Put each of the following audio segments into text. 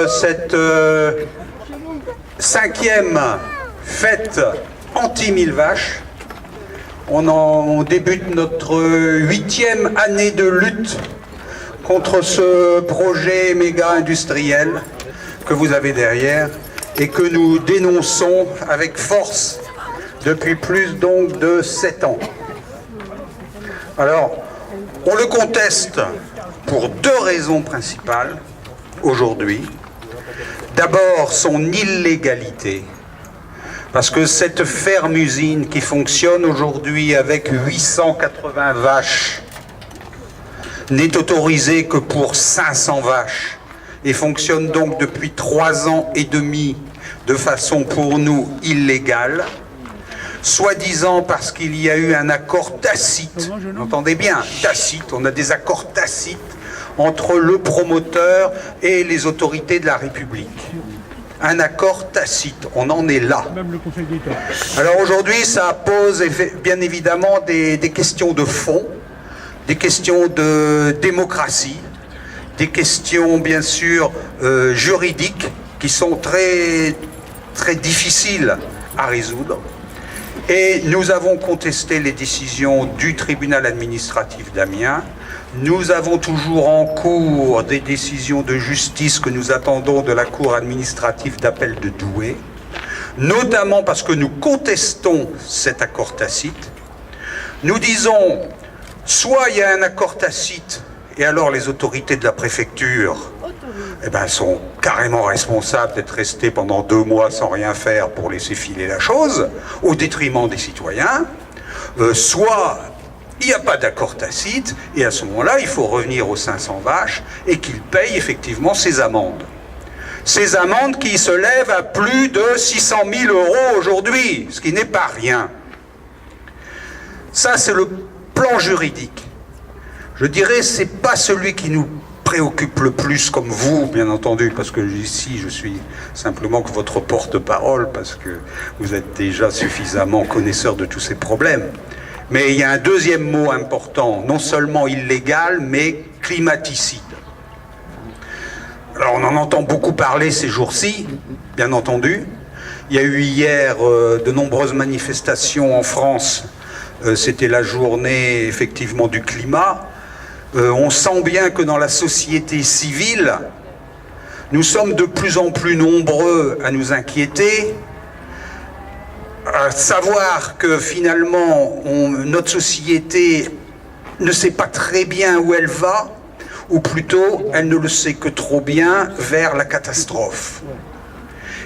Cette cinquième fête anti-mille vaches, on débute notre 8e année de lutte contre ce projet méga industriel que vous avez derrière et que nous dénonçons avec force depuis plus donc de 7 ans. Alors, on le conteste pour 2 raisons principales aujourd'hui. D'abord, son illégalité, parce que cette ferme-usine qui fonctionne aujourd'hui avec 880 vaches n'est autorisée que pour 500 vaches et fonctionne donc depuis 3 ans et demi de façon pour nous illégale, soi-disant parce qu'il y a eu un accord tacite, entendez bien, tacite, on a des accords tacites entre le promoteur et les autorités de la République. Un accord tacite, on en est là. Alors aujourd'hui, ça pose bien évidemment des questions de fond, des questions de démocratie, des questions bien sûr juridiques qui sont très, très difficiles à résoudre. Et nous avons contesté les décisions du tribunal administratif d'Amiens. Nous avons toujours en cours des décisions de justice que nous attendons de la cour administrative d'appel de Douai, notamment parce que nous contestons cet accord tacite. Nous disons, soit il y a un accord tacite, et alors les autorités de la préfecture sont carrément responsables d'être restés pendant 2 mois sans rien faire pour laisser filer la chose, au détriment des citoyens, soit il n'y a pas d'accord tacite, et à ce moment-là, il faut revenir aux 500 vaches et qu'ils payent effectivement ces amendes. Ces amendes qui se lèvent à plus de 600 000 € aujourd'hui, ce qui n'est pas rien. Ça, c'est le plan juridique. Je dirais, c'est pas celui qui nous préoccupe le plus, comme vous, bien entendu, parce que ici, je suis simplement que votre porte-parole, parce que vous êtes déjà suffisamment connaisseur de tous ces problèmes. Mais il y a un deuxième mot important, non seulement illégal, mais climaticides. Alors on en entend beaucoup parler ces jours-ci, bien entendu. Il y a eu hier de nombreuses manifestations en France. C'était la journée effectivement du climat. On sent bien que dans la société civile, nous sommes de plus en plus nombreux à nous inquiéter, à savoir que finalement notre société ne sait pas très bien où elle va, ou plutôt elle ne le sait que trop bien, vers la catastrophe.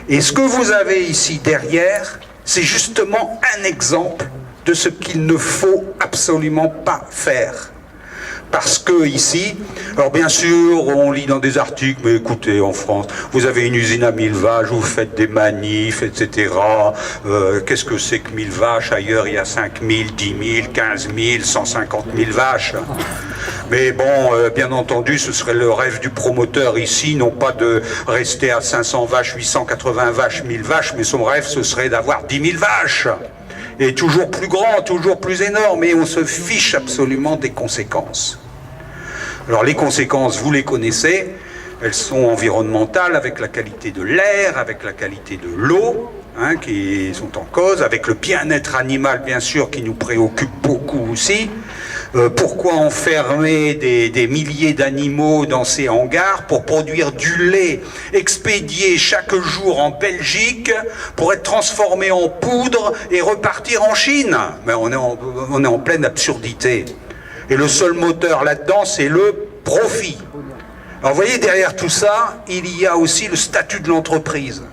Et ce que vous avez ici derrière, c'est justement un exemple de ce qu'il ne faut absolument pas faire. Parce que ici, alors bien sûr, on lit dans des articles, mais écoutez, en France, vous avez une usine à 1000 vaches, vous faites des manifs, etc. Qu'est-ce que c'est que 1000 vaches? Ailleurs, il y a 5000, 10 000, 15 000, 150 000 vaches. Mais bon, bien entendu, ce serait le rêve du promoteur ici, non pas de rester à 500 vaches, 880 vaches, 1000 vaches, mais son rêve, ce serait d'avoir 10 000 vaches. Et toujours plus grand, toujours plus énorme, et on se fiche absolument des conséquences. Alors les conséquences, vous les connaissez, elles sont environnementales, avec la qualité de l'air, avec la qualité de l'eau, hein, qui sont en cause, avec le bien-être animal, bien sûr, qui nous préoccupe beaucoup aussi. Pourquoi enfermer des milliers d'animaux dans ces hangars pour produire du lait expédié chaque jour en Belgique pour être transformé en poudre et repartir en Chine? Mais on est en pleine absurdité. Et le seul moteur là-dedans, c'est le profit. Alors vous voyez, derrière tout ça, il y a aussi le statut de l'entreprise.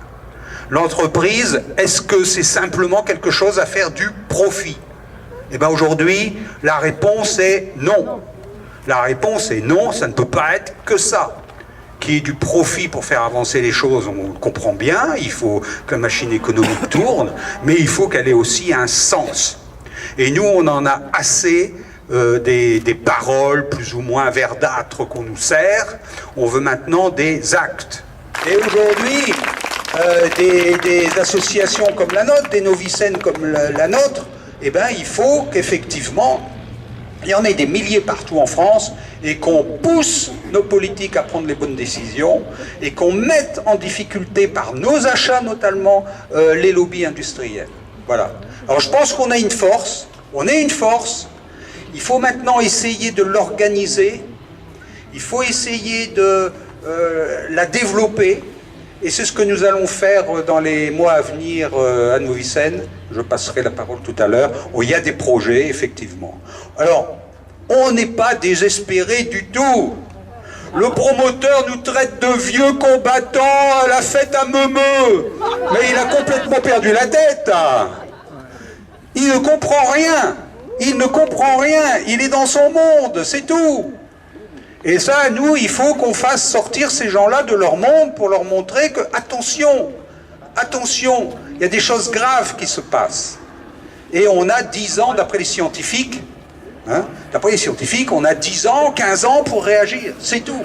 L'entreprise, est-ce que c'est simplement quelque chose à faire du profit? Eh bien aujourd'hui, la réponse est non. La réponse est non, ça ne peut pas être que ça. Qu'il y ait du profit pour faire avancer les choses, on le comprend bien, il faut que la machine économique tourne, mais il faut qu'elle ait aussi un sens. Et nous, on en a assez des paroles plus ou moins verdâtres qu'on nous sert, on veut maintenant des actes. Et aujourd'hui, des associations comme la nôtre, des novicènes comme la nôtre, eh bien, il faut qu'effectivement, il y en ait des milliers partout en France et qu'on pousse nos politiques à prendre les bonnes décisions et qu'on mette en difficulté par nos achats notamment les lobbies industriels. Voilà. Alors je pense qu'on a une force, il faut maintenant essayer de l'organiser, il faut essayer de la développer. Et c'est ce que nous allons faire dans les mois à venir à Novicène. Je passerai la parole tout à l'heure, où il y a des projets, effectivement. Alors, on n'est pas désespéré du tout. Le promoteur nous traite de vieux combattants à la fête à Meumeux. Mais il a complètement perdu la tête. Il ne comprend rien. Il ne comprend rien. Il est dans son monde, c'est tout. Et ça, nous, il faut qu'on fasse sortir ces gens-là de leur monde pour leur montrer que, attention, attention, il y a des choses graves qui se passent. Et on a 10 ans, d'après les scientifiques, hein, on a 10 ans, 15 ans pour réagir, c'est tout.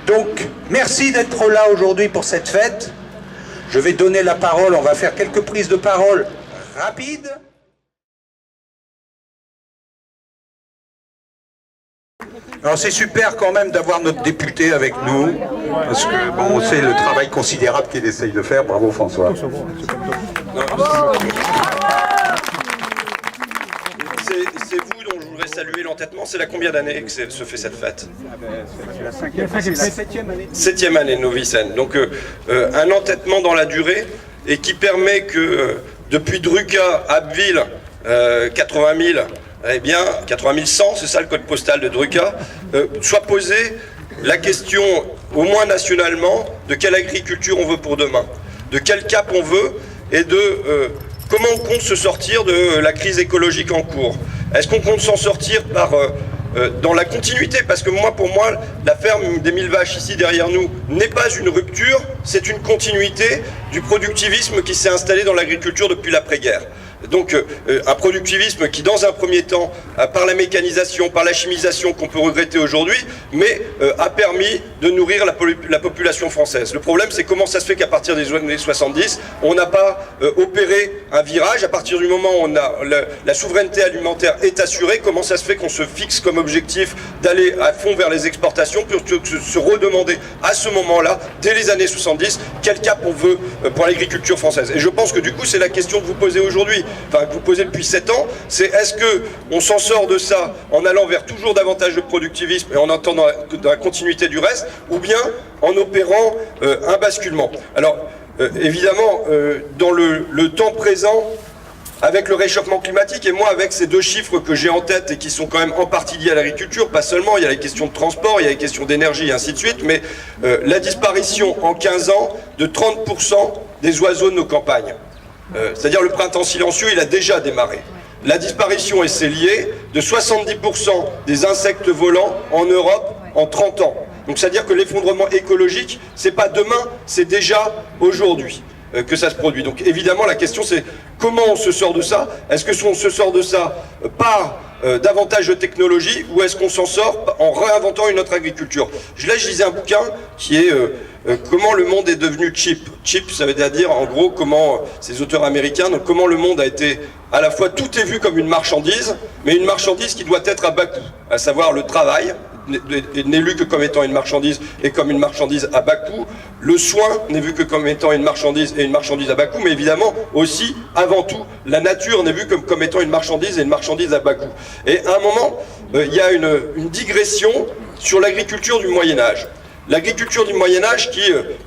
Donc, merci d'être là aujourd'hui pour cette fête. Je vais donner la parole, on va faire quelques prises de parole rapides. Alors c'est super quand même d'avoir notre député avec nous, parce que bon, on sait le travail considérable qu'il essaye de faire. Bravo François. C'est vous dont je voudrais saluer l'entêtement. C'est la combien d'années que se fait cette fête? C'est la 7e année. 7e année de Novicène. Donc un entêtement dans la durée et qui permet que depuis Druca, Abbeville, 80 000, eh bien, 80 100, c'est ça le code postal de Druca, soit posée la question, au moins nationalement, de quelle agriculture on veut pour demain, de quel cap on veut, et de comment on compte se sortir de la crise écologique en cours. Est-ce qu'on compte s'en sortir par, dans la continuité? Parce que moi, pour moi, la ferme des 1000 vaches ici derrière nous n'est pas une rupture, c'est une continuité du productivisme qui s'est installé dans l'agriculture depuis l'après-guerre. Donc un productivisme qui, dans un premier temps, par la mécanisation, par la chimisation qu'on peut regretter aujourd'hui, mais a permis de nourrir la population française. Le problème, c'est comment ça se fait qu'à partir des années 70, on n'a pas opéré un virage. À partir du moment où la souveraineté alimentaire est assurée, comment ça se fait qu'on se fixe comme objectif d'aller à fond vers les exportations, plutôt que de se redemander à ce moment-là, dès les années 70, quel cap on veut pour l'agriculture française. Et je pense que du coup, c'est la question que vous posez aujourd'hui, enfin que vous posez depuis 7 ans, c'est est-ce qu'on s'en sort de ça en allant vers toujours davantage de productivisme et en étant dans la continuité du reste, ou bien en opérant un basculement. Alors, évidemment, dans le temps présent, avec le réchauffement climatique, et moi avec ces deux chiffres que j'ai en tête et qui sont quand même en partie liés à l'agriculture, pas seulement, il y a les questions de transport, il y a les questions d'énergie et ainsi de suite, mais la disparition en 15 ans de 30% des oiseaux de nos campagnes. C'est-à-dire le printemps silencieux, il a déjà démarré. La disparition, et c'est lié, de 70% des insectes volants en Europe en 30 ans. Donc c'est-à-dire que l'effondrement écologique, c'est pas demain, c'est déjà aujourd'hui que ça se produit. Donc évidemment la question c'est comment on se sort de ça? Est-ce que on se sort de ça par davantage de technologie, ou est-ce qu'on s'en sort en réinventant une autre agriculture? Là je lisais un bouquin qui est comment le monde est devenu cheap. Cheap, ça veut dire en gros comment, ces auteurs américains, donc comment le monde a été, à la fois tout est vu comme une marchandise, mais une marchandise qui doit être à bas coût, à savoir le travail, n'est lu que comme étant une marchandise et comme une marchandise à bas coût. Le soin n'est vu que comme étant une marchandise et une marchandise à bas coût, mais évidemment aussi, avant tout, la nature n'est vue comme étant une marchandise et une marchandise à bas coût. Et à un moment, il y a une digression sur l'agriculture du Moyen-Âge. L'agriculture du Moyen-Âge qui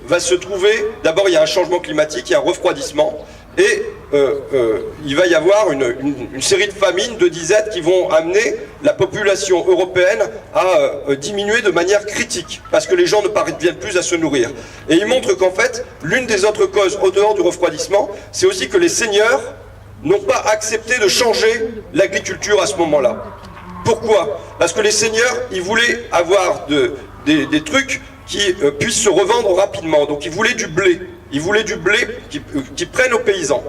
va se trouver, d'abord il y a un changement climatique, il y a un refroidissement, et il va y avoir une série de famines, de disettes qui vont amener la population européenne à diminuer de manière critique, parce que les gens ne parviennent plus à se nourrir. Et il montre qu'en fait, l'une des autres causes au dehors du refroidissement, c'est aussi que les seigneurs n'ont pas accepté de changer l'agriculture à ce moment-là. Pourquoi? Parce que les seigneurs, ils voulaient avoir des trucs qui puissent se revendre rapidement, donc ils voulaient du blé. Ils voulaient du blé qui prennent aux paysans.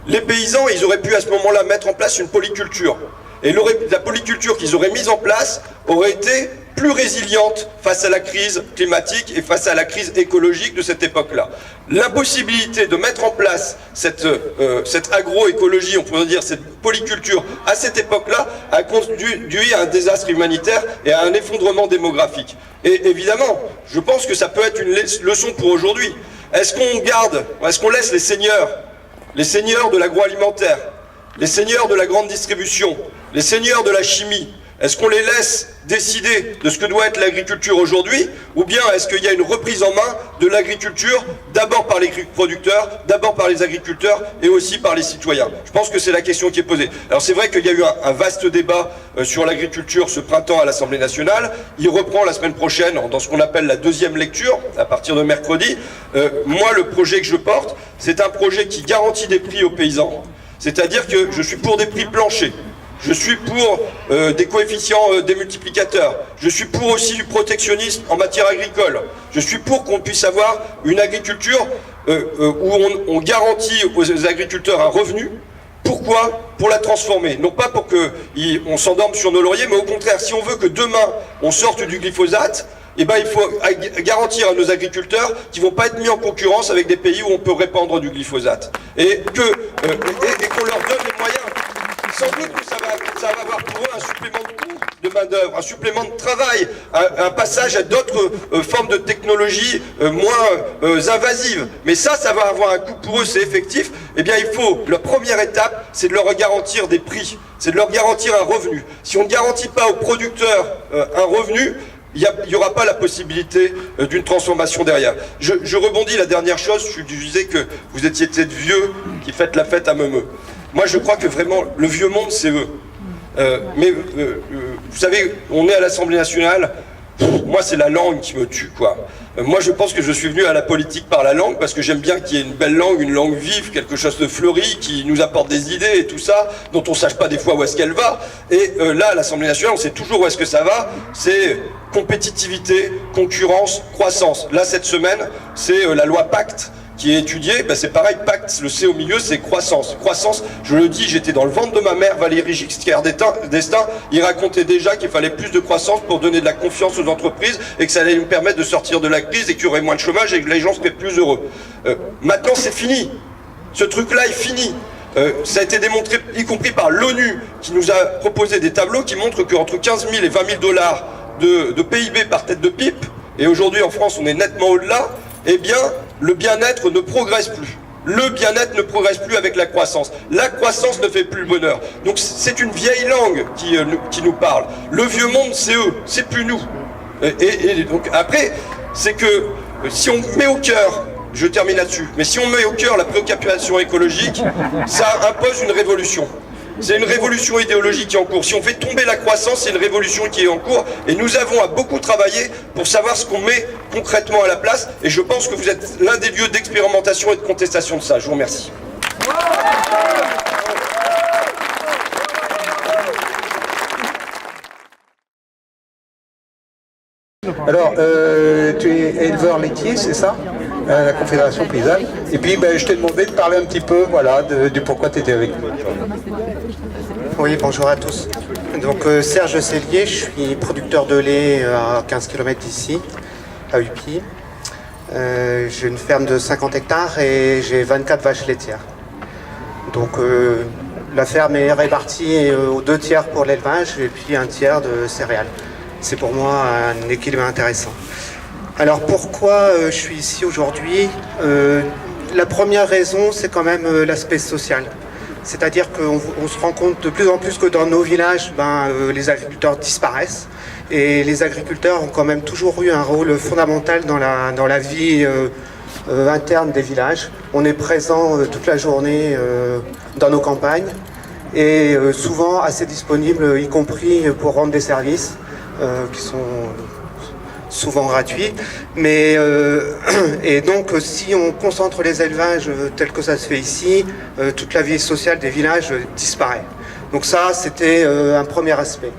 Les paysans, ils auraient pu à ce moment-là mettre en place une polyculture. Et la polyculture qu'ils auraient mise en place aurait été plus résiliente face à la crise climatique et face à la crise écologique de cette époque-là. L'impossibilité de mettre en place cette agroécologie, on pourrait dire cette polyculture, à cette époque-là, a conduit à un désastre humanitaire et à un effondrement démographique. Et évidemment, je pense que ça peut être une leçon pour aujourd'hui. Est-ce qu'on laisse les seigneurs de l'agroalimentaire, les seigneurs de la grande distribution, les seigneurs de la chimie, est-ce qu'on les laisse décider de ce que doit être l'agriculture aujourd'hui, ou bien est-ce qu'il y a une reprise en main de l'agriculture, d'abord par les producteurs, d'abord par les agriculteurs et aussi par les citoyens? Je pense que c'est la question qui est posée. Alors c'est vrai qu'il y a eu un vaste débat sur l'agriculture ce printemps à l'Assemblée nationale. Il reprend la semaine prochaine dans ce qu'on appelle la deuxième lecture, à partir de mercredi. Moi, le projet que je porte, c'est un projet qui garantit des prix aux paysans, c'est-à-dire que je suis pour des prix planchers. Je suis pour des coefficients démultiplicateurs. Je suis pour aussi du protectionnisme en matière agricole. Je suis pour qu'on puisse avoir une agriculture où on garantit aux agriculteurs un revenu. Pourquoi? Pour la transformer. Non pas pour qu'on s'endorme sur nos lauriers, mais au contraire, si on veut que demain on sorte du glyphosate, eh ben, il faut garantir à nos agriculteurs qu'ils ne vont pas être mis en concurrence avec des pays où on peut répandre du glyphosate. Et qu'on leur donne les moyens. Sans doute que ça va avoir pour eux un supplément de coût de main-d'œuvre, un supplément de travail, un passage à d'autres formes de technologies moins invasives. Mais ça va avoir un coût pour eux, c'est effectif. Eh bien, la première étape, c'est de leur garantir des prix, c'est de leur garantir un revenu. Si on ne garantit pas aux producteurs un revenu, il n'y aura pas la possibilité d'une transformation derrière. Je rebondis, la dernière chose, je disais que vous étiez peut-être vieux qui faites la fête à Meumeux. Moi, je crois que vraiment, le vieux monde, c'est eux. Vous savez, on est à l'Assemblée nationale, moi, c'est la langue qui me tue, quoi. Moi, je pense que je suis venu à la politique par la langue, parce que j'aime bien qu'il y ait une belle langue, une langue vive, quelque chose de fleuri, qui nous apporte des idées et tout ça, dont on ne sache pas des fois où est-ce qu'elle va. Et là, à l'Assemblée nationale, on sait toujours où est-ce que ça va. C'est compétitivité, concurrence, croissance. Là, cette semaine, c'est la loi Pacte qui est étudié, ben c'est pareil, pacte, le C au milieu, c'est croissance. Croissance, je le dis, j'étais dans le ventre de ma mère, Valéry Giscard d'Estaing, il racontait déjà qu'il fallait plus de croissance pour donner de la confiance aux entreprises et que ça allait nous permettre de sortir de la crise et qu'il y aurait moins de chômage et que les gens seraient plus heureux. Maintenant, c'est fini. Ce truc-là est fini. Ça a été démontré, y compris par l'ONU, qui nous a proposé des tableaux qui montrent qu'entre 15 000 et 20 000 dollars de PIB par tête de pipe, et aujourd'hui en France on est nettement au-delà, eh bien le bien-être ne progresse plus. Le bien-être ne progresse plus avec la croissance. La croissance ne fait plus le bonheur. Donc c'est une vieille langue qui nous parle. Le vieux monde, c'est eux, c'est plus nous. Et donc après, c'est que si on met au cœur, je termine là-dessus, mais si on met au cœur la préoccupation écologique, ça impose une révolution. C'est une révolution idéologique qui est en cours. Si on fait tomber la croissance, c'est une révolution qui est en cours. Et nous avons à beaucoup travailler pour savoir ce qu'on met concrètement à la place. Et je pense que vous êtes l'un des lieux d'expérimentation et de contestation de ça. Je vous remercie. Alors, tu es éleveur laitier, c'est ça? La Confédération Paysanne. Et puis, je t'ai demandé de parler un petit peu, voilà, du pourquoi tu étais avec nous. Oui, bonjour à tous. Donc, Serge Cellier, je suis producteur de lait à 15 km d'ici, à Upi. J'ai une ferme de 50 hectares et j'ai 24 vaches laitières. Donc, la ferme est répartie aux 2 tiers pour l'élevage et puis 1 tiers de céréales. C'est pour moi un équilibre intéressant. Alors pourquoi je suis ici aujourd'hui? La première raison, c'est quand même l'aspect social. C'est-à-dire qu'on se rend compte de plus en plus que dans nos villages, les agriculteurs disparaissent. Et les agriculteurs ont quand même toujours eu un rôle fondamental dans la vie interne des villages. On est présent toute la journée dans nos campagnes et souvent assez disponible, y compris pour rendre des services qui sont souvent gratuits. Mais, et donc si on concentre les élevages tel que ça se fait ici, toute la vie sociale des villages disparaît. Donc ça, c'était un premier aspect.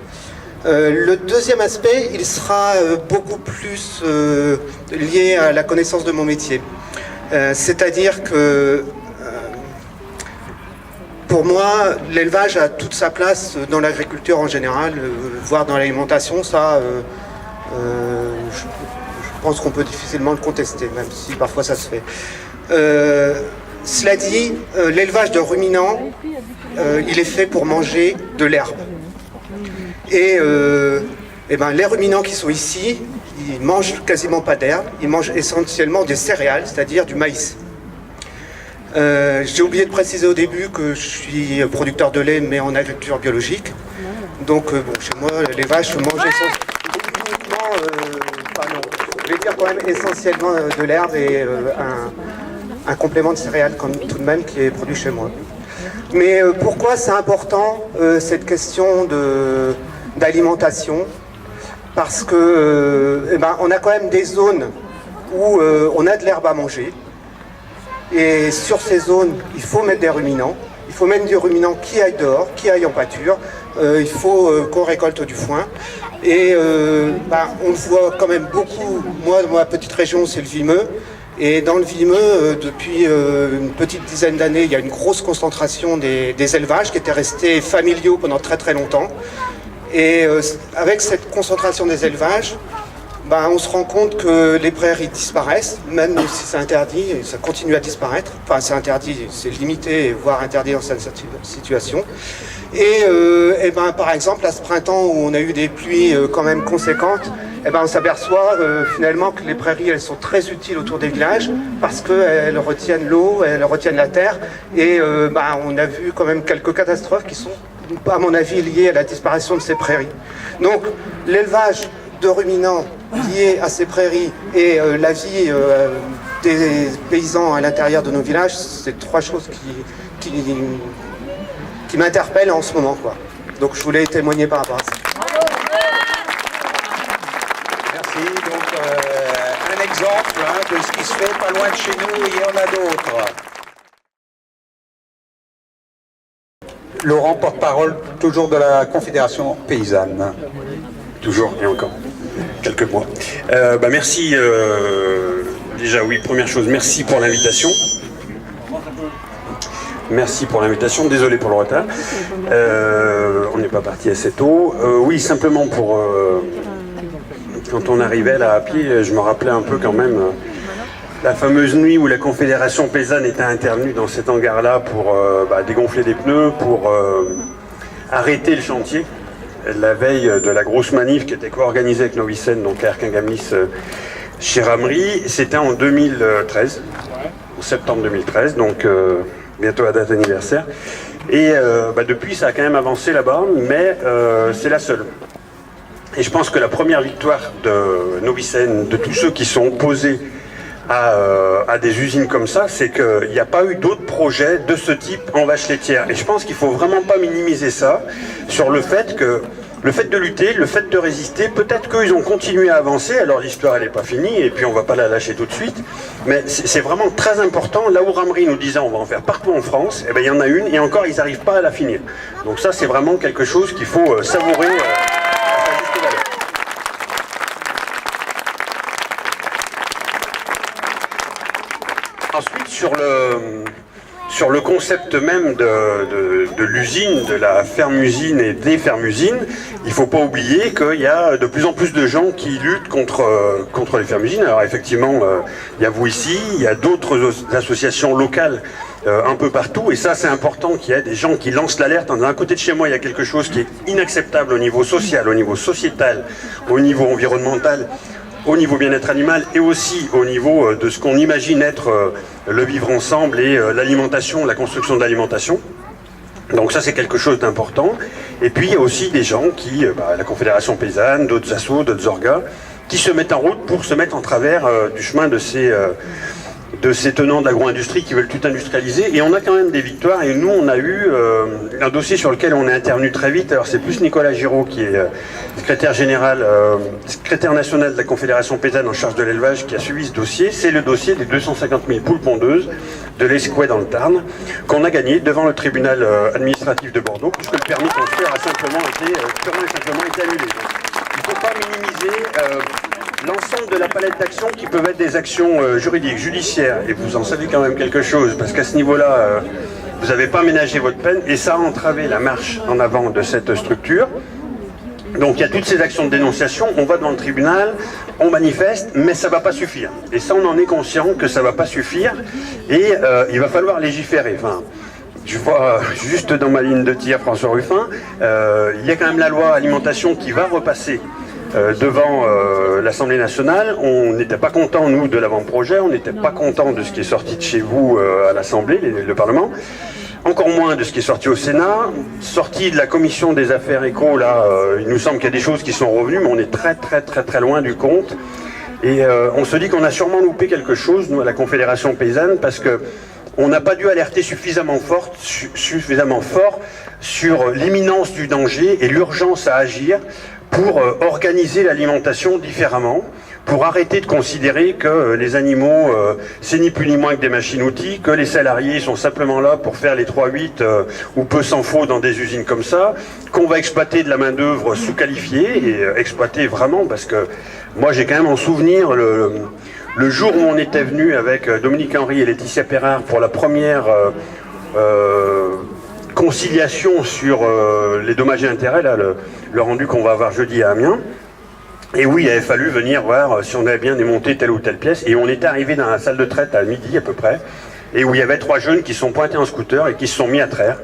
Le deuxième aspect, il sera beaucoup plus lié à la connaissance de mon métier. C'est-à-dire que pour moi, l'élevage a toute sa place dans l'agriculture en général, voire dans l'alimentation. Ça, je pense qu'on peut difficilement le contester, même si parfois ça se fait. Cela dit, l'élevage de ruminants, il est fait pour manger de l'herbe. Et les ruminants qui sont ici, ils mangent quasiment pas d'herbe, ils mangent essentiellement des céréales, c'est-à-dire du maïs. J'ai oublié de préciser au début que je suis producteur de lait, mais en agriculture biologique. Donc, chez moi, les vaches mangent je vais dire quand même essentiellement de l'herbe et un complément de céréales tout de même qui est produit chez moi. Mais pourquoi c'est important cette question d'alimentation? Parce que on a quand même des zones où on a de l'herbe à manger. Et sur ces zones, il faut mettre des ruminants. Il faut mettre des ruminants qui aillent dehors, qui aillent en pâture. Il faut qu'on récolte du foin. Et on voit quand même beaucoup. Moi, dans ma petite région, c'est le Vimeux. Et dans le Vimeux, depuis une petite dizaine d'années, il y a une grosse concentration des élevages qui étaient restés familiaux pendant très très longtemps. Et avec cette concentration des élevages, on se rend compte que les prairies disparaissent, même si c'est interdit, ça continue à disparaître. Enfin, c'est interdit, c'est limité, voire interdit dans certaines situations. Et par exemple, à ce printemps où on a eu des pluies quand même conséquentes, on s'aperçoit finalement que les prairies, elles sont très utiles autour des villages parce qu'elles retiennent l'eau, elles retiennent la terre. Et on a vu quand même quelques catastrophes qui sont, à mon avis, liées à la disparition de ces prairies. Donc, l'élevage de ruminants liés à ces prairies et la vie des paysans à l'intérieur de nos villages, c'est 3 choses qui m'interpellent en ce moment, quoi. Donc je voulais témoigner par rapport à ça. Merci. Donc un exemple de ce qui se fait pas loin de chez nous, il y en a d'autres. Laurent, porte-parole toujours de la Confédération Paysanne. Toujours et encore quelques mois. Merci Déjà, oui, première chose, merci pour l'invitation. Merci pour l'invitation, désolé pour le retard. On n'est pas parti assez tôt. Oui, simplement pour... quand on arrivait là à pied, je me rappelais un peu quand même la fameuse nuit où la Confédération paysanne était intervenue dans cet hangar-là pour dégonfler des pneus, pour arrêter le chantier. La veille de la grosse manif qui était co-organisée avec Novicen, donc à Erquingamlis, chez Ramery, c'était en 2013, en septembre 2013, donc bientôt la date anniversaire. Et depuis, ça a quand même avancé là-bas, mais c'est la seule. Et je pense que la première victoire de Novicen, de tous ceux qui sont opposés à des usines comme ça, c'est qu'il n'y a pas eu d'autres projets de ce type en vache laitière. Et je pense qu'il ne faut vraiment pas minimiser ça sur le fait de lutter, le fait de résister, peut-être qu'ils ont continué à avancer, alors l'histoire elle n'est pas finie, et puis on ne va pas la lâcher tout de suite, mais c'est vraiment très important. Là où Ramery nous disait on va en faire partout en France, et bien il y en a une, et encore ils n'arrivent pas à la finir. Donc ça c'est vraiment quelque chose qu'il faut savourer. Ensuite, sur le concept même de l'usine, de la ferme-usine et des fermes-usines, il ne faut pas oublier qu'il y a de plus en plus de gens qui luttent contre les fermes-usines. Alors effectivement, il y a vous ici, il y a d'autres associations locales un peu partout, et ça c'est important qu'il y ait des gens qui lancent l'alerte. D'un côté de chez moi, il y a quelque chose qui est inacceptable au niveau social, au niveau sociétal, au niveau environnemental, au niveau bien-être animal et aussi au niveau de ce qu'on imagine être le vivre ensemble et l'alimentation, la construction de l'alimentation. Donc ça c'est quelque chose d'important. Et puis il y a aussi des gens qui, la Confédération paysanne, d'autres assos, d'autres orgas, qui se mettent en route pour se mettre en travers du chemin de ces tenants de l'agro-industrie qui veulent tout industrialiser. Et on a quand même des victoires, et nous on a eu un dossier sur lequel on est intervenu très vite. Alors c'est plus Nicolas Giraud qui est secrétaire national de la Confédération paysanne en charge de l'élevage qui a suivi ce dossier. C'est le dossier des 250 000 poules pondeuses de l'Escouet dans le Tarn qu'on a gagné devant le tribunal administratif de Bordeaux, puisque le permis construire a simplement été annulé. Donc, il ne faut pas minimiser l'ensemble de la palette d'actions qui peuvent être des actions juridiques, judiciaires, et vous en savez quand même quelque chose, parce qu'à ce niveau-là, vous n'avez pas ménagé votre peine, et ça a entravé la marche en avant de cette structure. Donc il y a toutes ces actions de dénonciation, on va devant le tribunal, on manifeste, mais ça ne va pas suffire. Et ça, on en est conscient que ça ne va pas suffire, et il va falloir légiférer. Enfin, je vois juste dans ma ligne de tir François Ruffin, il y a quand même la loi alimentation qui va repasser devant l'Assemblée nationale. On n'était pas content, nous, de l'avant-projet, on n'était pas content de ce qui est sorti de chez vous à l'Assemblée, le Parlement, encore moins de ce qui est sorti au Sénat. Sorti de la commission des affaires éco, là, il nous semble qu'il y a des choses qui sont revenues, mais on est très loin du compte. Et on se dit qu'on a sûrement loupé quelque chose, nous, à la Confédération paysanne, parce que on n'a pas dû alerter suffisamment fort sur l'imminence du danger et l'urgence à agir pour organiser l'alimentation différemment, pour arrêter de considérer que les animaux, c'est ni plus ni moins que des machines-outils, que les salariés sont simplement là pour faire les 3-8 ou peu s'en faut dans des usines comme ça, qu'on va exploiter de la main-d'œuvre sous-qualifiée, et exploiter vraiment, parce que moi j'ai quand même en souvenir le jour où on était venu avec Dominique Henry et Laetitia Perrard pour la première conciliation sur les dommages et intérêts, là, le rendu qu'on va avoir jeudi à Amiens. Et oui, il avait fallu venir voir si on avait bien démonté telle ou telle pièce. Et on était arrivé dans la salle de traite à midi à peu près, et où il y avait 3 jeunes qui sont pointés en scooter et qui se sont mis à traire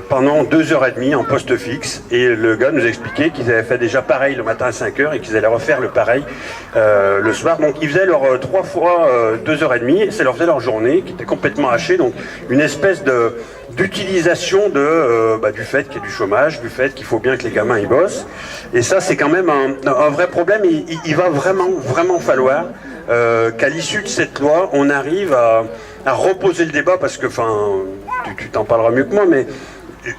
pendant 2h30 en poste fixe. Et le gars nous expliquait qu'ils avaient fait déjà pareil le matin à 5h et qu'ils allaient refaire le pareil le soir. Donc ils faisaient leur 3 fois 2h30, et ça leur faisait leur journée qui était complètement hachée. Donc une espèce d'utilisation du fait qu'il y a du chômage, du fait qu'il faut bien que les gamins y bossent. Et ça c'est quand même un vrai problème. Il va vraiment falloir qu'à l'issue de cette loi, on arrive à reposer le débat, parce que, tu t'en parleras mieux que moi, mais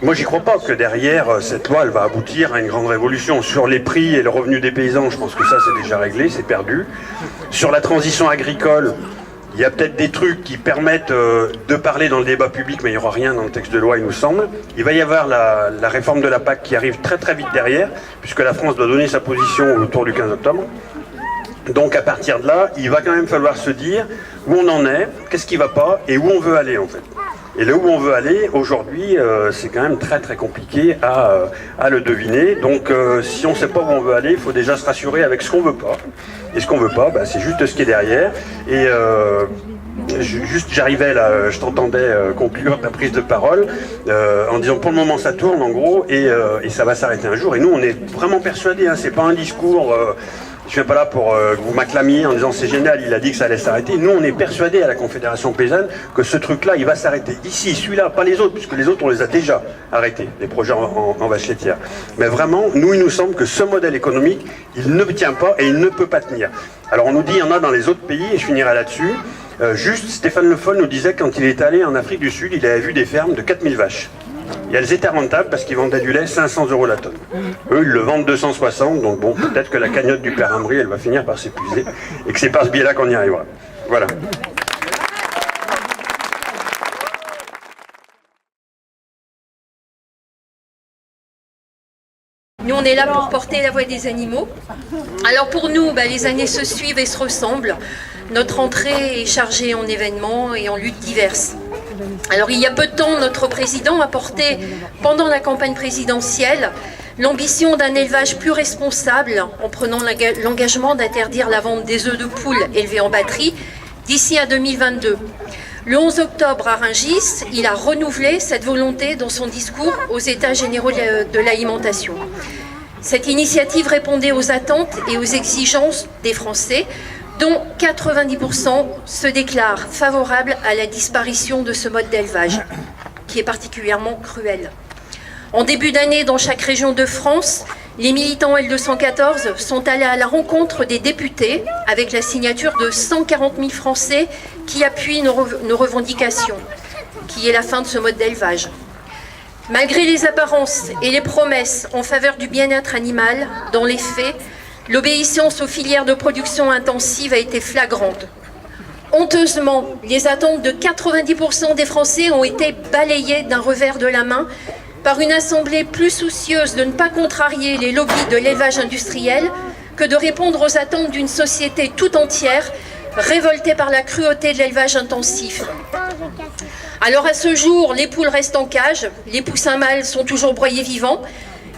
moi j'y crois pas que derrière cette loi elle va aboutir à une grande révolution. Sur les prix et le revenu des paysans, je pense que ça c'est déjà réglé, c'est perdu. Sur la transition agricole, il y a peut-être des trucs qui permettent de parler dans le débat public, mais il n'y aura rien dans le texte de loi, il nous semble. Il va y avoir la réforme de la PAC qui arrive très vite derrière, puisque la France doit donner sa position autour du 15 octobre. Donc à partir de là, il va quand même falloir se dire où on en est, qu'est-ce qui ne va pas et où on veut aller en fait. Et là où on veut aller, aujourd'hui, c'est quand même très très compliqué à le deviner. Donc si on ne sait pas où on veut aller, il faut déjà se rassurer avec ce qu'on ne veut pas. Et ce qu'on ne veut pas, c'est juste ce qui est derrière. Et j'arrivais là, je t'entendais conclure ta prise de parole en disant pour le moment ça tourne en gros et ça va s'arrêter un jour. Et nous on est vraiment persuadés, hein, c'est pas un discours... je ne suis pas là pour que vous m'acclamiez en disant c'est génial, il a dit que ça allait s'arrêter. Nous, on est persuadés à la Confédération Paysanne que ce truc-là, il va s'arrêter. Ici, celui-là, pas les autres, puisque les autres, on les a déjà arrêtés, les projets en vache laitière. Mais vraiment, nous, il nous semble que ce modèle économique, il ne tient pas et il ne peut pas tenir. Alors, on nous dit, il y en a dans les autres pays, et je finirai là-dessus. Juste, Stéphane Le Foll nous disait que quand il est allé en Afrique du Sud, il avait vu des fermes de 4000 vaches. Et elles étaient rentables parce qu'ils vendaient du lait 500 € la tonne. Eux, ils le vendent 260, donc bon, peut-être que la cagnotte du père Ambry, elle va finir par s'épuiser, et que c'est par ce biais-là qu'on y arrivera. Voilà. Nous, on est là pour porter la voix des animaux. Alors pour nous, les années se suivent et se ressemblent. Notre entrée est chargée en événements et en luttes diverses. Alors il y a peu de temps, notre président a porté, pendant la campagne présidentielle, l'ambition d'un élevage plus responsable en prenant l'engagement d'interdire la vente des œufs de poule élevés en batterie d'ici à 2022. Le 11 octobre à Rungis, il a renouvelé cette volonté dans son discours aux États généraux de l'alimentation. Cette initiative répondait aux attentes et aux exigences des Français, dont 90% se déclarent favorables à la disparition de ce mode d'élevage, qui est particulièrement cruel. En début d'année, dans chaque région de France, les militants L214 sont allés à la rencontre des députés avec la signature de 140 000 Français qui appuient nos revendications, qui est la fin de ce mode d'élevage. Malgré les apparences et les promesses en faveur du bien-être animal, dans les faits, l'obéissance aux filières de production intensive a été flagrante. Honteusement, les attentes de 90% des Français ont été balayées d'un revers de la main par une assemblée plus soucieuse de ne pas contrarier les lobbies de l'élevage industriel que de répondre aux attentes d'une société tout entière révoltée par la cruauté de l'élevage intensif. Alors à ce jour, les poules restent en cage, les poussins mâles sont toujours broyés vivants,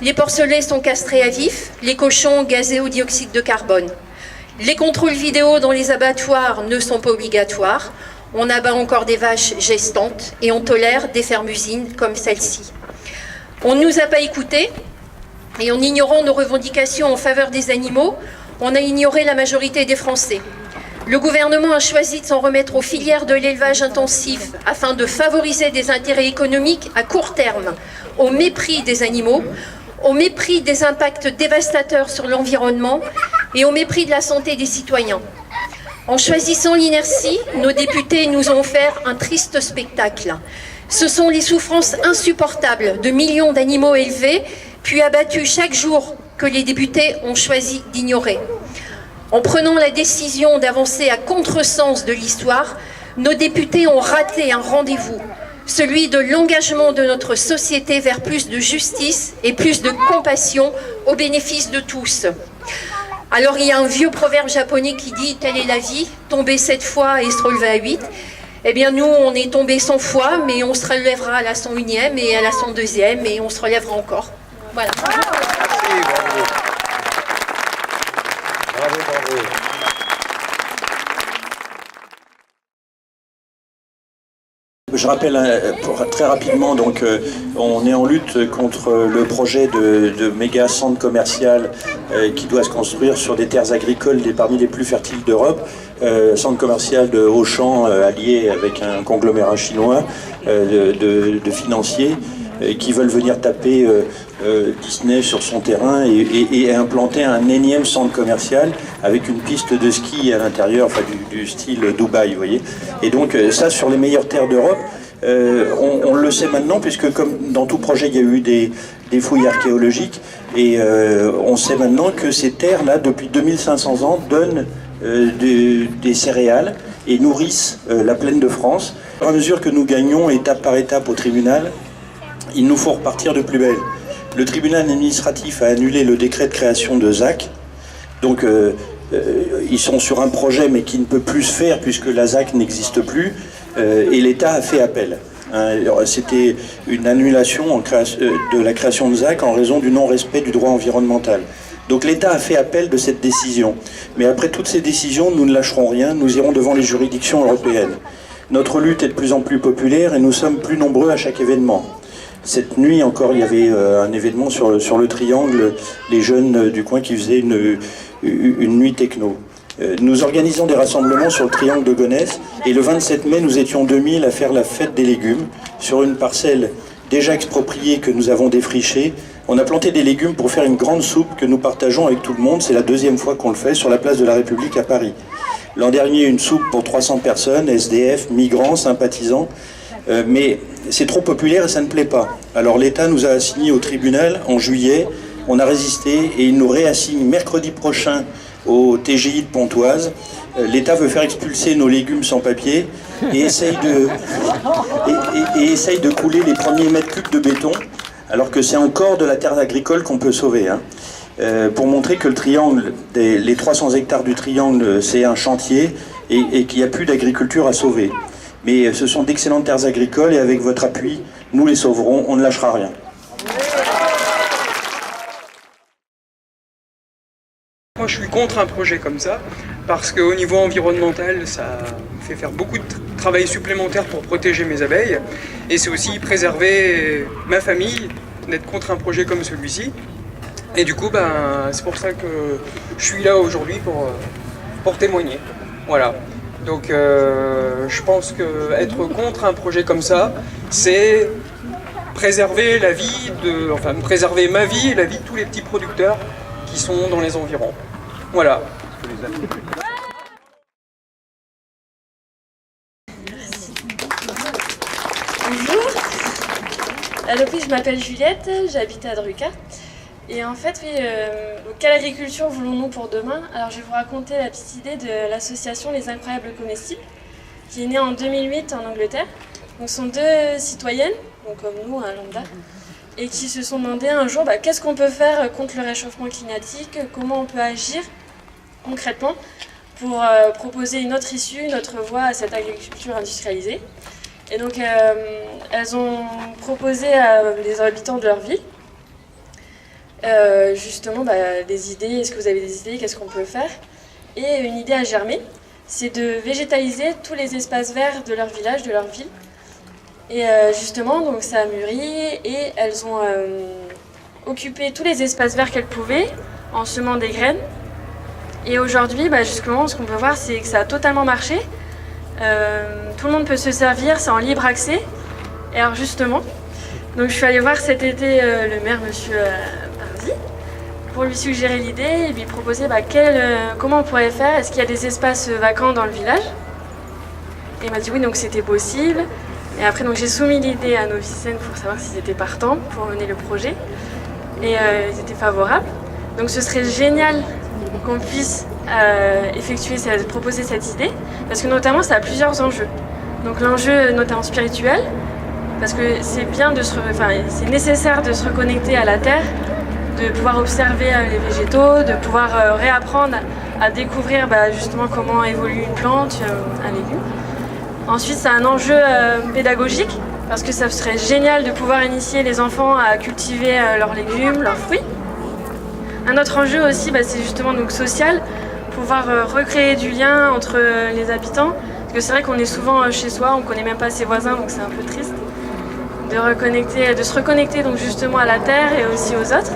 les porcelets sont castrés à vif, les cochons gazés au dioxyde de carbone. Les contrôles vidéo dans les abattoirs ne sont pas obligatoires, on abat encore des vaches gestantes et on tolère des fermes-usines comme celle-ci. On ne nous a pas écoutés et en ignorant nos revendications en faveur des animaux, on a ignoré la majorité des Français. Le gouvernement a choisi de s'en remettre aux filières de l'élevage intensif afin de favoriser des intérêts économiques à court terme, au mépris des animaux, au mépris des impacts dévastateurs sur l'environnement et au mépris de la santé des citoyens. En choisissant l'inertie, nos députés nous ont offert un triste spectacle. Ce sont les souffrances insupportables de millions d'animaux élevés, puis abattus chaque jour, que les députés ont choisi d'ignorer. En prenant la décision d'avancer à contresens de l'histoire, nos députés ont raté un rendez-vous, celui de l'engagement de notre société vers plus de justice et plus de compassion au bénéfice de tous. Alors il y a un vieux proverbe japonais qui dit « telle est la vie, tomber 7 fois et se relever à 8 ». Eh bien nous, on est tombé 100 fois, mais on se relèvera à la 101e et à la 102e et on se relèvera encore. Voilà. Merci, bravo. Bravo, bravo. Je rappelle très rapidement, donc, on est en lutte contre le projet de méga centre commercial qui doit se construire sur des terres agricoles parmi les plus fertiles d'Europe. Centre commercial de Auchan allié avec un conglomérat chinois de financiers qui veulent venir taper Disney sur son terrain et implanter un énième centre commercial avec une piste de ski à l'intérieur, enfin du style Dubaï, vous voyez. Et donc ça, sur les meilleures terres d'Europe, on le sait maintenant, puisque comme dans tout projet, il y a eu des fouilles archéologiques, et on sait maintenant que ces terres-là, depuis 2500 ans, donnent des céréales et nourrissent la plaine de France. À mesure que nous gagnons étape par étape au tribunal, il nous faut repartir de plus belle. Le tribunal administratif a annulé le décret de création de ZAC, donc ils sont sur un projet mais qui ne peut plus se faire puisque la ZAC n'existe plus, et l'État a fait appel. C'était une annulation de la création de ZAC en raison du non-respect du droit environnemental. Donc l'État a fait appel de cette décision. Mais après toutes ces décisions, nous ne lâcherons rien, nous irons devant les juridictions européennes. Notre lutte est de plus en plus populaire et nous sommes plus nombreux à chaque événement. Cette nuit encore, il y avait un événement sur le Triangle, les jeunes du coin qui faisaient une nuit techno. Nous organisons des rassemblements sur le Triangle de Gonesse et le 27 mai, nous étions 2000 à faire la fête des légumes sur une parcelle déjà expropriée que nous avons défrichée. On a planté des légumes pour faire une grande soupe que nous partageons avec tout le monde. C'est la deuxième fois qu'on le fait sur la place de la République à Paris. L'an dernier, une soupe pour 300 personnes, SDF, migrants, sympathisants. Mais c'est trop populaire et ça ne plaît pas. Alors l'État nous a assigné au tribunal en juillet. On a résisté et il nous réassigne mercredi prochain au TGI de Pontoise. L'État veut faire expulser nos légumes sans papier et essaye de couler les premiers mètres cubes de béton, alors que c'est encore de la terre agricole qu'on peut sauver. Pour montrer que le triangle, les 300 hectares du triangle, c'est un chantier et qu'il n'y a plus d'agriculture à sauver. Mais ce sont d'excellentes terres agricoles et avec votre appui, nous les sauverons, on ne lâchera rien. Moi, je suis contre un projet comme ça, parce qu'au niveau environnemental, ça fait faire beaucoup de travail supplémentaire pour protéger mes abeilles, et c'est aussi préserver ma famille d'être contre un projet comme celui-ci. Et du coup, c'est pour ça que je suis là aujourd'hui pour témoigner. Voilà. Donc, je pense qu'être contre un projet comme ça, c'est préserver la vie préserver ma vie et la vie de tous les petits producteurs qui sont dans les environs. Voilà. Bonjour. Alors oui, je m'appelle Juliette, j'habite à Druca. Et en fait, oui, quelle agriculture voulons-nous pour demain? Alors je vais vous raconter la petite idée de l'association Les Incroyables Comestibles, qui est née en 2008 en Angleterre. Donc ce sont deux citoyennes, donc comme nous, un lambda, et qui se sont demandé un jour qu'est-ce qu'on peut faire contre le réchauffement climatique, comment on peut agir concrètement pour proposer une autre issue, une autre voie à cette agriculture industrialisée. Et donc elles ont proposé aux habitants de leur ville justement des idées, est-ce que vous avez des idées, qu'est-ce qu'on peut faire? Et une idée a germé, c'est de végétaliser tous les espaces verts de leur village, de leur ville. Et justement, donc ça a mûri et elles ont occupé tous les espaces verts qu'elles pouvaient en semant des graines. Et aujourd'hui, justement, ce qu'on peut voir, c'est que ça a totalement marché. Tout le monde peut se servir, c'est en libre accès. Et alors justement, donc je suis allée voir cet été le maire, monsieur Pardy, pour lui suggérer l'idée et lui proposer comment on pourrait faire, est-ce qu'il y a des espaces vacants dans le village? Et il m'a dit oui, donc c'était possible. Et après, donc j'ai soumis l'idée à nos Novicène pour savoir s'ils étaient partants pour mener le projet. Et ils étaient favorables. Donc ce serait génial qu'on puisse proposer cette idée, parce que notamment ça a plusieurs enjeux. Donc l'enjeu notamment spirituel, parce que c'est bien c'est nécessaire de se reconnecter à la terre, de pouvoir observer les végétaux, de pouvoir réapprendre à découvrir justement comment évolue une plante, un légume. Ensuite, c'est un enjeu pédagogique, parce que ça serait génial de pouvoir initier les enfants à cultiver leurs légumes, leurs fruits. Un autre enjeu aussi, c'est justement donc social, pouvoir recréer du lien entre les habitants, parce que c'est vrai qu'on est souvent chez soi, on ne connaît même pas ses voisins, donc c'est un peu triste. De se reconnecter donc justement à la terre et aussi aux autres.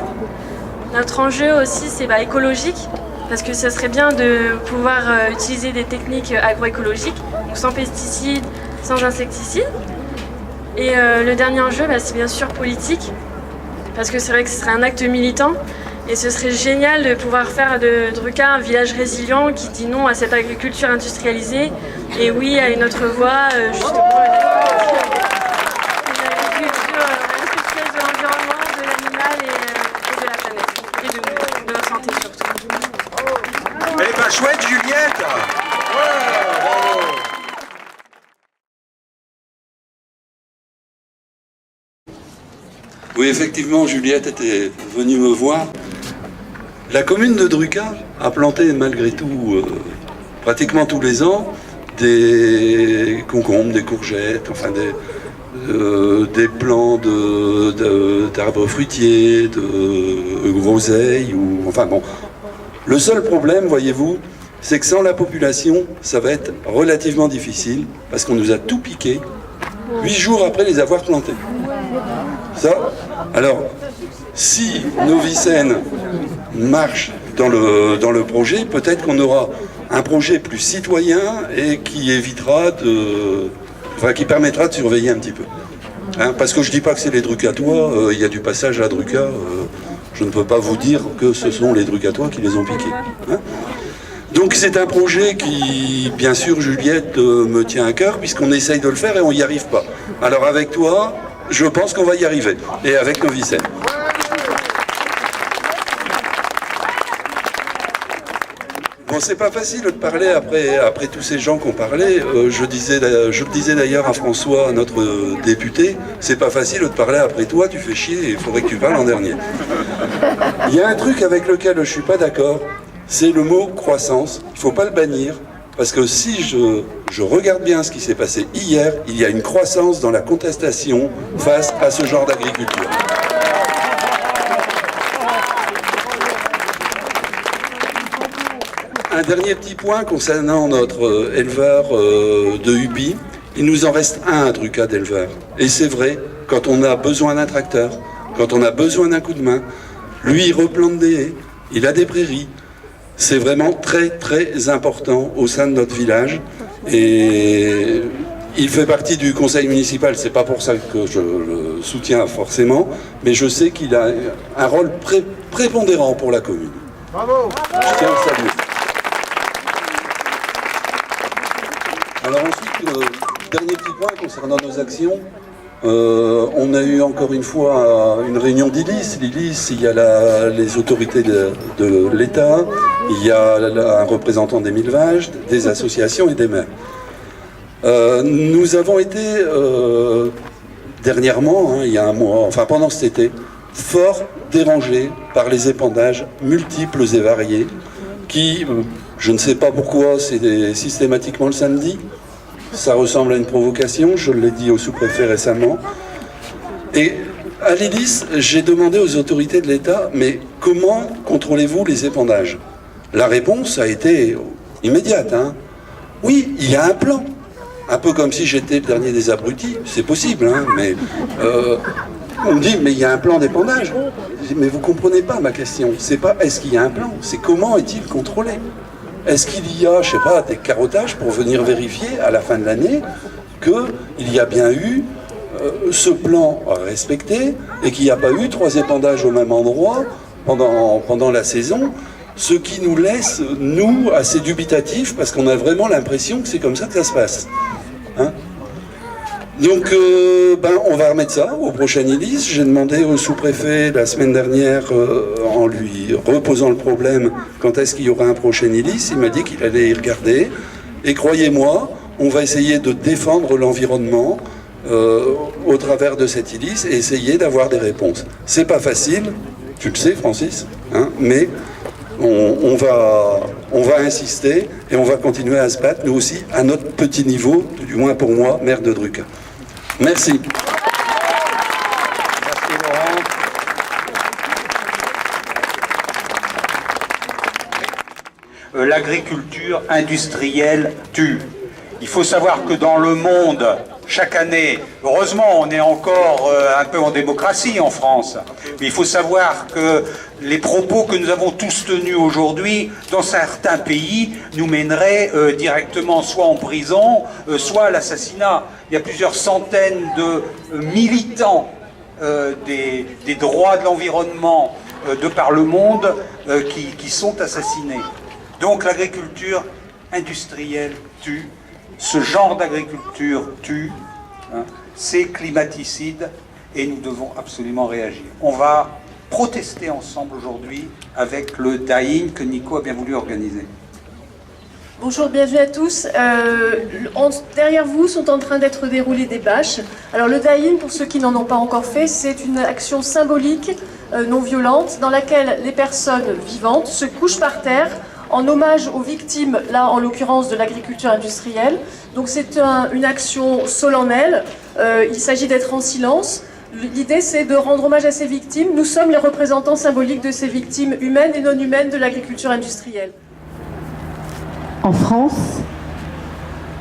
Notre enjeu aussi, c'est écologique, parce que ça serait bien de pouvoir utiliser des techniques agroécologiques, donc sans pesticides, sans insecticides. Et le dernier enjeu, c'est bien sûr politique, parce que c'est vrai que ce serait un acte militant, et ce serait génial de pouvoir faire de Druca un village résilient qui dit non à cette agriculture industrialisée, et oui à une autre voie, justement une agriculture respectueuse de l'environnement, de l'animal et de la planète, et de notre santé surtout. Eh ben chouette Juliette. Bravo. Oui, effectivement, Juliette était venue me voir La commune de Druca a planté malgré tout, pratiquement tous les ans, des concombres, des courgettes, enfin des plants d'arbres fruitiers, de groseilles, ou enfin bon. Le seul problème, voyez-vous, c'est que sans la population, ça va être relativement difficile, parce qu'on nous a tout piqué 8 jours après les avoir plantés. Ça, alors, si Novicène marche dans le projet, peut-être qu'on aura un projet plus citoyen et qui évitera qui permettra de surveiller un petit peu. Hein, parce que je dis pas que c'est les Drucatois, il y a du passage à Druca, je ne peux pas vous dire que ce sont les Drucatois qui les ont piqués. Hein. Donc c'est un projet qui, bien sûr, Juliette, me tient à cœur, puisqu'on essaye de le faire et on n'y arrive pas. Alors avec toi, je pense qu'on va y arriver, et avec Novicène. Bon, c'est pas facile de parler après tous ces gens qui ont parlé. Je le disais d'ailleurs à François, notre député, c'est pas facile de parler après toi, tu fais chier, il faudrait que tu parles en dernier. Il y a un truc avec lequel je suis pas d'accord, c'est le mot croissance. Il faut pas le bannir, parce que si je regarde bien ce qui s'est passé hier, il y a une croissance dans la contestation face à ce genre d'agriculture. Un dernier petit point concernant notre éleveur de Ubi. Il nous en reste un à Druca d'éleveur. Et c'est vrai, quand on a besoin d'un tracteur, quand on a besoin d'un coup de main, lui il replante des haies, il a des prairies. C'est vraiment très très important au sein de notre village. Et il fait partie du conseil municipal, c'est pas pour ça que je le soutiens forcément, mais je sais qu'il a un rôle prépondérant pour la commune. Bravo! Je tiens à le saluer. Alors ensuite, dernier petit point concernant nos actions. On a eu encore une fois une réunion d'ILIS. L'ILIS, il y a les autorités de l'État, il y a un représentant des Milvages, des associations et des maires. Nous avons été dernièrement, il y a un mois, enfin pendant cet été, fort dérangés par les épandages multiples et variés qui, je ne sais pas pourquoi, c'est systématiquement le samedi. Ça ressemble à une provocation, je l'ai dit au sous-préfet récemment. Et à l'ILIS, j'ai demandé aux autorités de l'État, mais comment contrôlez-vous les épandages? La réponse a été immédiate. Hein. Oui, il y a un plan. Un peu comme si j'étais le dernier des abrutis, c'est possible, hein, mais on me dit, mais il y a un plan d'épandage. Je dis, mais vous ne comprenez pas ma question. C'est pas est-ce qu'il y a un plan, c'est comment est-il contrôlé? Est-ce qu'il y a, je sais pas, des carottages pour venir vérifier à la fin de l'année qu'il y a bien eu ce plan respecté et qu'il n'y a pas eu 3 épandages au même endroit pendant la saison, ce qui nous laisse, nous, assez dubitatifs parce qu'on a vraiment l'impression que c'est comme ça que ça se passe. Hein? Donc, on va remettre ça au prochain ILIS. J'ai demandé au sous-préfet la semaine dernière, en lui reposant le problème, quand est-ce qu'il y aura un prochain ILIS. Il m'a dit qu'il allait y regarder. Et croyez-moi, on va essayer de défendre l'environnement au travers de cet ILIS et essayer d'avoir des réponses. C'est pas facile, tu le sais, Francis, hein, mais on va insister et on va continuer à se battre, nous aussi, à notre petit niveau, du moins pour moi, maire de Druca. Merci. Merci Laurent. L'agriculture industrielle tue. Il faut savoir que dans le monde, chaque année, heureusement on est encore un peu en démocratie en France, mais il faut savoir que les propos que nous avons tous tenus aujourd'hui, dans certains pays, nous mèneraient directement soit en prison, soit à l'assassinat. Il y a plusieurs centaines de militants des droits de l'environnement de par le monde qui sont assassinés. Donc l'agriculture industrielle tue. Ce genre d'agriculture tue, hein, c'est climaticide et nous devons absolument réagir. On va protester ensemble aujourd'hui avec le Dying que Nico a bien voulu organiser. Bonjour, bienvenue à tous. Derrière vous sont en train d'être déroulées des bâches. Alors le Dying, pour ceux qui n'en ont pas encore fait, c'est une action symbolique non violente dans laquelle les personnes vivantes se couchent par terre en hommage aux victimes, là en l'occurrence de l'agriculture industrielle. Donc c'est une action solennelle, il s'agit d'être en silence. L'idée c'est de rendre hommage à ces victimes. Nous sommes les représentants symboliques de ces victimes humaines et non humaines de l'agriculture industrielle. En France,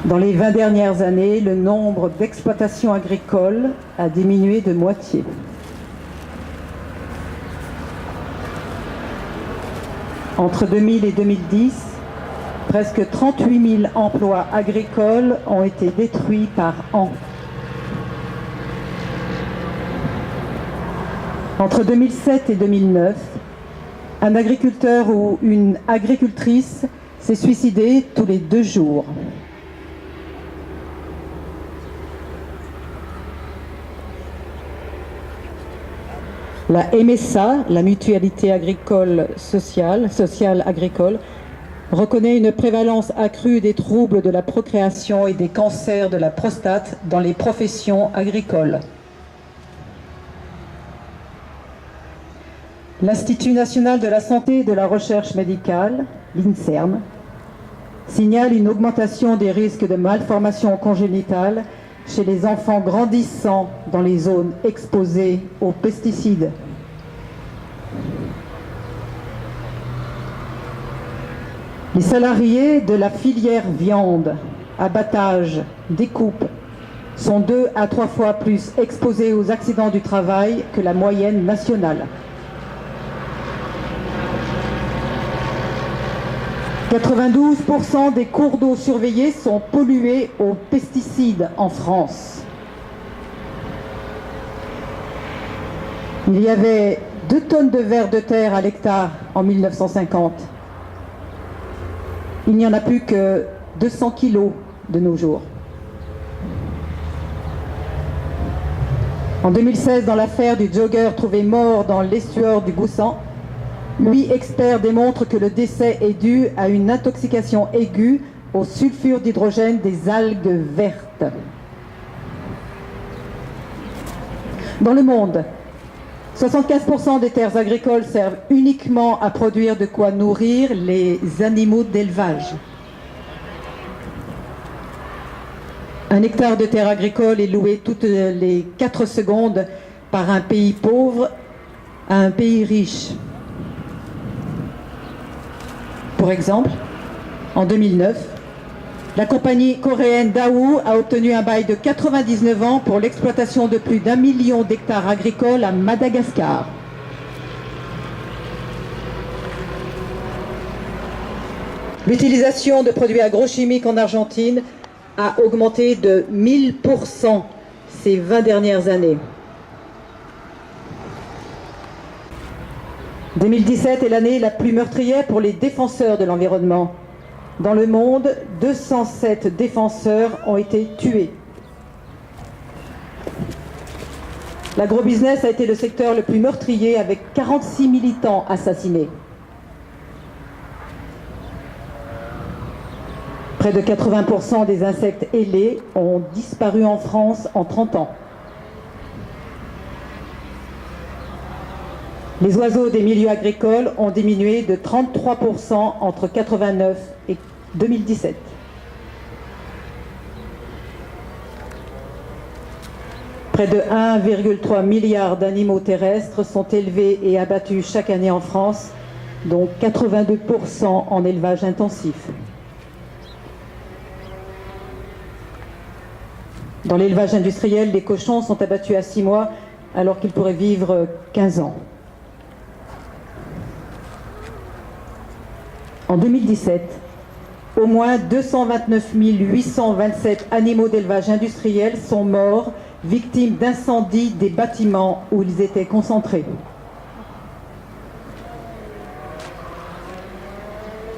dans les 20 dernières années, le nombre d'exploitations agricoles a diminué de moitié. Entre 2000 et 2010, presque 38 000 emplois agricoles ont été détruits par an. Entre 2007 et 2009, un agriculteur ou une agricultrice s'est suicidé tous les 2 jours. La MSA, la Mutualité agricole sociale agricole, reconnaît une prévalence accrue des troubles de la procréation et des cancers de la prostate dans les professions agricoles. L'Institut national de la santé et de la recherche médicale, l'INSERM, signale une augmentation des risques de malformations congénitales chez les enfants grandissant dans les zones exposées aux pesticides. Les salariés de la filière viande, abattage, découpe sont 2 à 3 fois plus exposés aux accidents du travail que la moyenne nationale. 92% des cours d'eau surveillés sont pollués aux pesticides en France. Il y avait 2 tonnes de vers de terre à l'hectare en 1950. Il n'y en a plus que 200 kilos de nos jours. En 2016, dans l'affaire du jogger trouvé mort dans l'estuaire du Goussan, 8 experts démontrent que le décès est dû à une intoxication aiguë au sulfure d'hydrogène des algues vertes. Dans le monde, 75% des terres agricoles servent uniquement à produire de quoi nourrir les animaux d'élevage. Un hectare de terre agricole est loué toutes les 4 secondes par un pays pauvre à un pays riche. Pour exemple, en 2009, la compagnie coréenne Daewoo a obtenu un bail de 99 ans pour l'exploitation de plus d'1 million d'hectares agricoles à Madagascar. L'utilisation de produits agrochimiques en Argentine a augmenté de 1000% ces 20 dernières années. 2017 est l'année la plus meurtrière pour les défenseurs de l'environnement. Dans le monde, 207 défenseurs ont été tués. L'agrobusiness a été le secteur le plus meurtrier avec 46 militants assassinés. Près de 80% des insectes ailés ont disparu en France en 30 ans. Les oiseaux des milieux agricoles ont diminué de 33% entre 89 et 2017. Près de 1,3 milliard d'animaux terrestres sont élevés et abattus chaque année en France, dont 82% en élevage intensif. Dans l'élevage industriel, les cochons sont abattus à 6 mois alors qu'ils pourraient vivre 15 ans. En 2017, au moins 229 827 animaux d'élevage industriel sont morts, victimes d'incendies des bâtiments où ils étaient concentrés.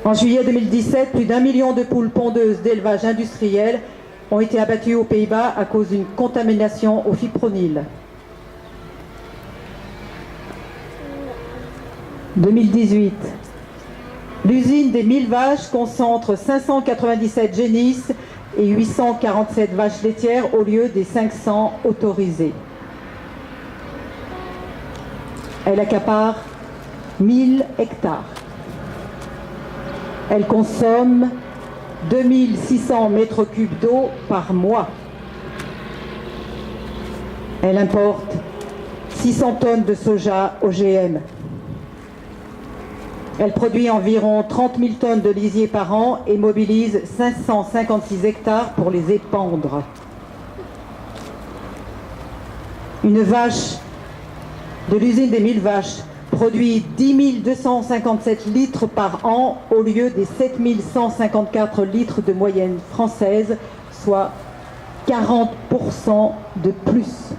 En juillet 2017, plus d'1 million de poules pondeuses d'élevage industriel ont été abattues aux Pays-Bas à cause d'une contamination au fipronil. 2018. L'usine des 1000 vaches concentre 597 génisses et 847 vaches laitières au lieu des 500 autorisées. Elle accapare 1000 hectares. Elle consomme 2600 mètres cubes d'eau par mois. Elle importe 600 tonnes de soja OGM. Elle produit environ 30 000 tonnes de lisier par an et mobilise 556 hectares pour les épandre. Une vache de l'usine des 1000 vaches produit 10 257 litres par an au lieu des 7 154 litres de moyenne française, soit 40% de plus.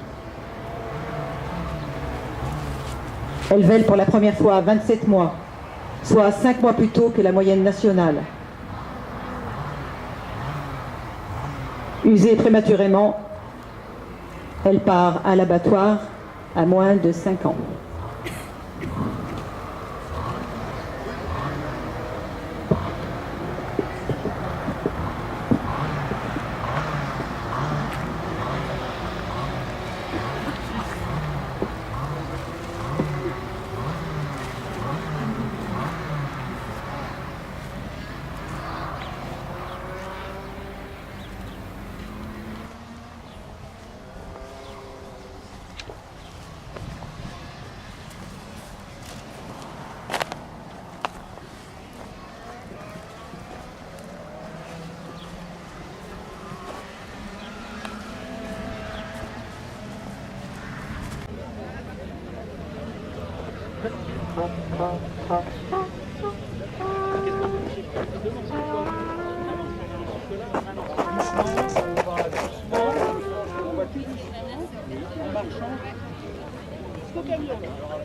Elle vèle pour la première fois à 27 mois, soit 5 mois plus tôt que la moyenne nationale. Usée prématurément, elle part à l'abattoir à moins de 5 ans. En marchant, jusqu'au camion.